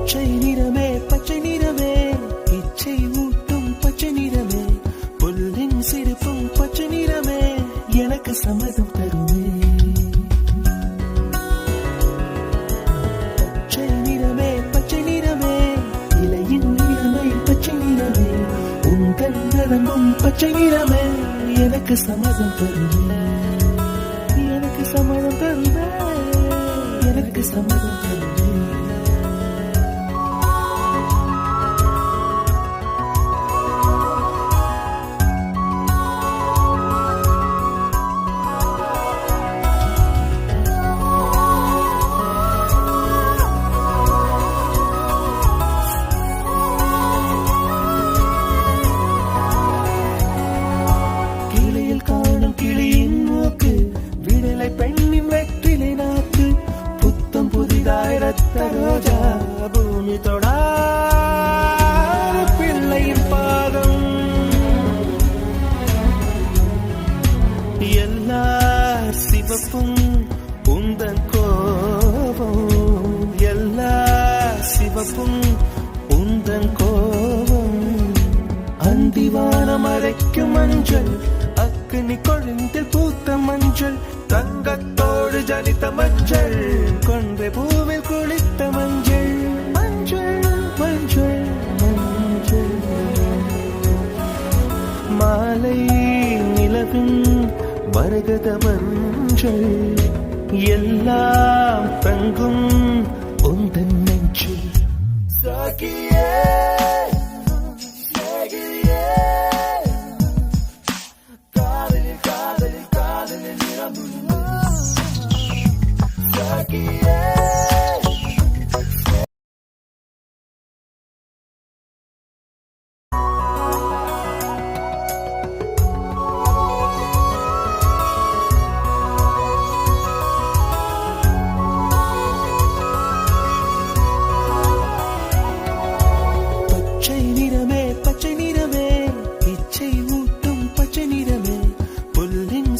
பச்சை நிறமே பச்சை நிறமே இச்சை ஊட்டும் பச்சை நிறமே புல்லின் சிரிப்பும் பச்சை நிறமே எனக்கு சம்மதம் தருமே. பச்சை நிறமே பச்சை நிறமே இலையின் நிறமை பச்சை நிறமே உங்கள் நரம்பும் பச்சை நிறமே எனக்கு சம்மதம் தருமே. எனக்கு சம்மதம் தருமே. எனக்கு சம்மதம் தருமே. கிளியின் மூக்கு விடலை பெண்ணின் வெற்றிலை நாக்கு புத்தம் புதிதாய் ரத்த ரோஜா பூமி தொடா பிள்ளையின் பாதம் எல்லா சிவப்பும் உந்தன் கோபம் எல்லா சிவப்பும் உந்தன் கோபம் அந்திவானம் அரைக்கும் மஞ்சள் அக்னி கொழுந்தில் பூத்த மஞ்சள் தங்கத்தோடு ஜனித்த மஞ்சள் கொன்றை பூவில் குளித்த மஞ்சள் மஞ்சள் மஞ்சள் மஞ்சள் மாலை நிலவின் மரகத மஞ்சள் எல்லாம் தங்கும் உந்தன் நெஞ்சில் சாகியே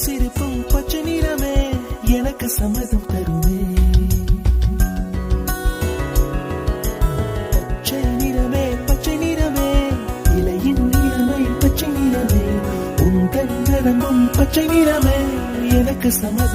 சிரிப்பும் பச்சை நிறமே எனக்கு சம்மதம் தருமே. பச்சை நிறமே பச்சை நிறமே இலையின் நிறமை பச்சை நிறமே உங்கள் நரம்பும் பச்சை நிறமே எனக்கு சம்மதம்.